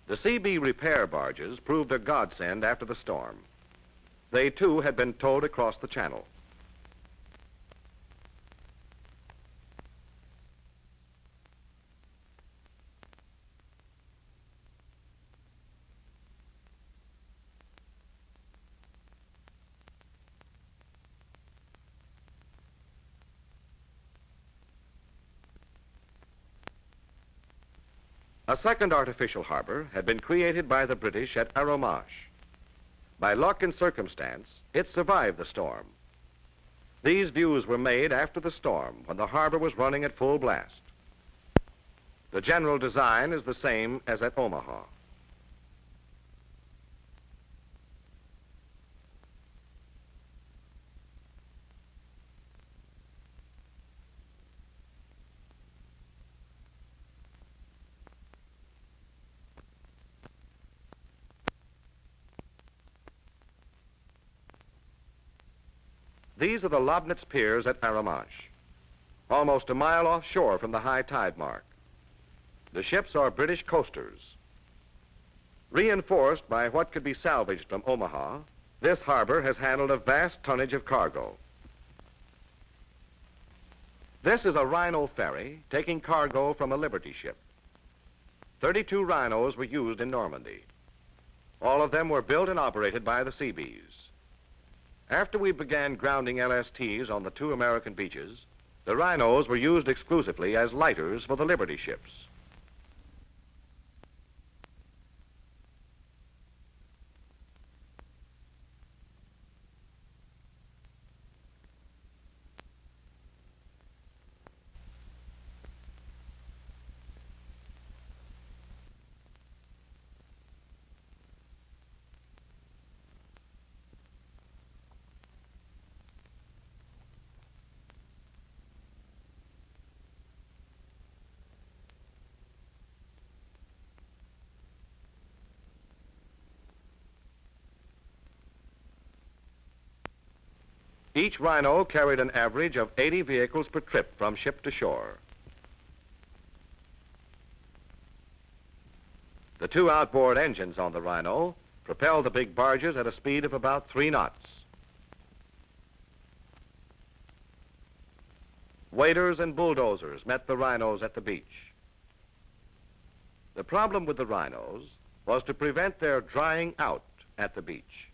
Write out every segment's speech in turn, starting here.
The CB repair barges proved a godsend after the storm. They, too, had been towed across the channel. A second artificial harbor had been created by the British at Arromanches. By luck and circumstance, it survived the storm. These views were made after the storm, when the harbor was running at full blast. The general design is the same as at Omaha. These are the Lobnitz piers at Arromanches, almost a mile offshore from the high tide mark. The ships are British coasters. Reinforced by what could be salvaged from Omaha, this harbor has handled a vast tonnage of cargo. This is a Rhino ferry taking cargo from a Liberty ship. 32 Rhinos were used in Normandy. All of them were built and operated by the CBs. After we began grounding LSTs on the 2 American beaches, the Rhinos were used exclusively as lighters for the Liberty ships. Each Rhino carried an average of 80 vehicles per trip from ship to shore. The 2 outboard engines on the Rhino propelled the big barges at a speed of about 3 knots. Waders and bulldozers met the Rhinos at the beach. The problem with the Rhinos was to prevent their drying out at the beach.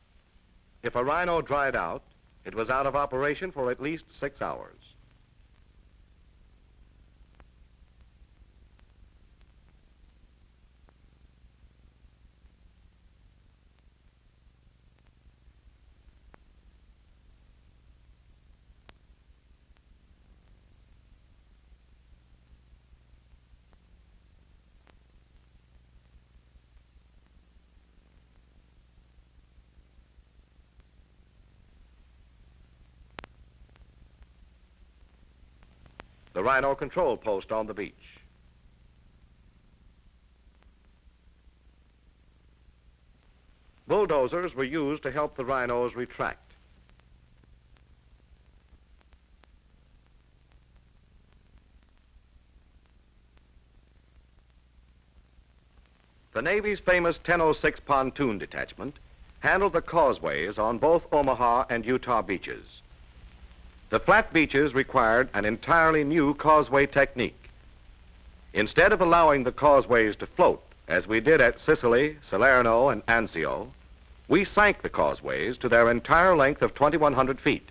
If a Rhino dried out, it was out of operation for at least 6 hours. The Rhino control post on the beach. Bulldozers were used to help the Rhinos retract. The Navy's famous 1006 pontoon detachment handled the causeways on both Omaha and Utah beaches. The flat beaches required an entirely new causeway technique. Instead of allowing the causeways to float, as we did at Sicily, Salerno, and Anzio, we sank the causeways to their entire length of 2,100 feet.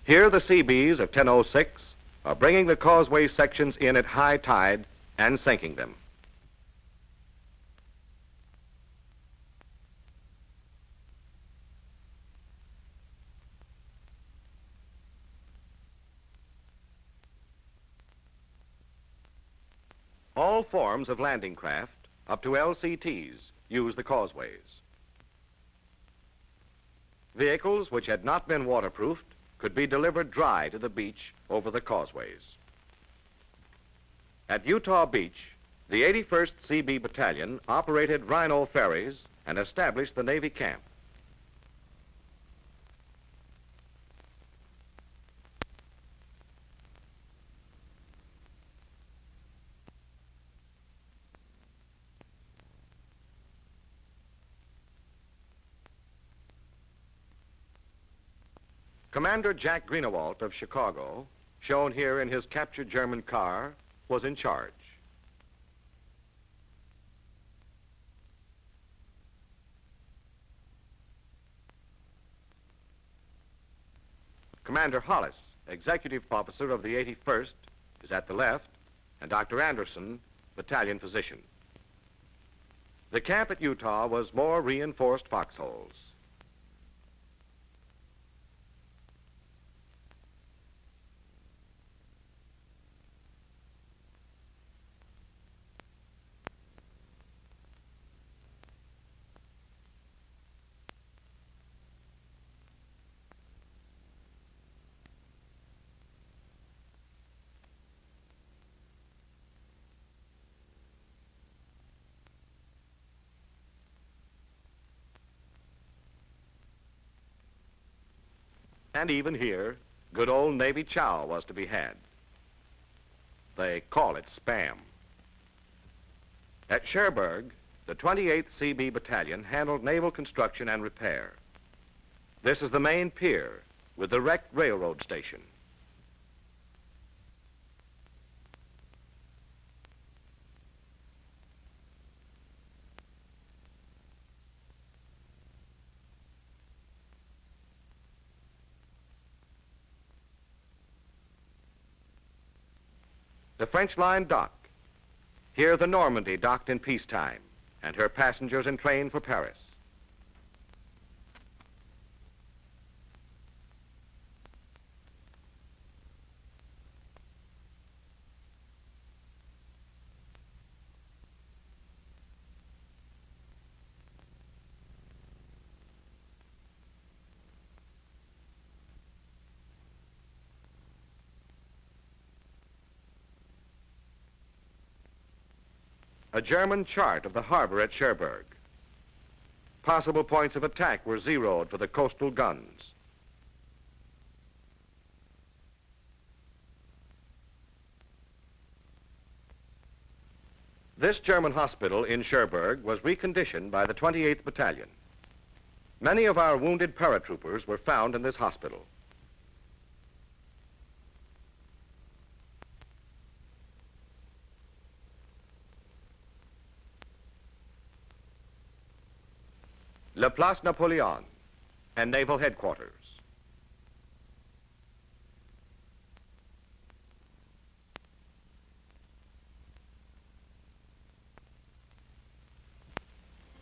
Here, the CBs of 1006 are bringing the causeway sections in at high tide and sinking them. All forms of landing craft, up to LCTs, use the causeways. Vehicles which had not been waterproofed could be delivered dry to the beach over the causeways. At Utah Beach, the 81st CB Battalion operated Rhino ferries and established the Navy camp. Commander Jack Greenewalt of Chicago, shown here in his captured German car, was in charge. Commander Hollis, executive officer of the 81st, is at the left, and Dr. Anderson, battalion physician. The camp at Utah was more reinforced foxholes. And even here, good old Navy chow was to be had. They call it Spam. At Cherbourg, the 28th CB Battalion handled naval construction and repair. This is the main pier with the wrecked railroad station. The French line dock. Here the Normandy docked in peacetime, and her passengers entrained for Paris. A German chart of the harbor at Cherbourg. Possible points of attack were zeroed for the coastal guns. This German hospital in Cherbourg was reconditioned by the 28th Battalion. Many of our wounded paratroopers were found in this hospital. La Place Napoleon and Naval Headquarters.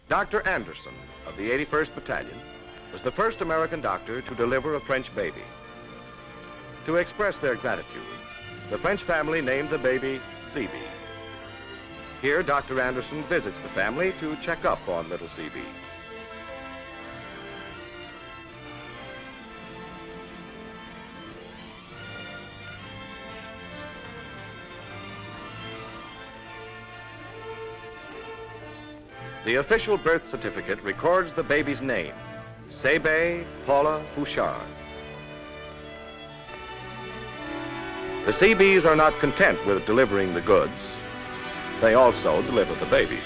Dr. Anderson of the 81st Battalion was the first American doctor to deliver a French baby. To express their gratitude, the French family named the baby CB. Here, Dr. Anderson visits the family to check up on little CB. The official birth certificate records the baby's name, Sebe Paula Fouchard. The CBs are not content with delivering the goods. They also deliver the babies.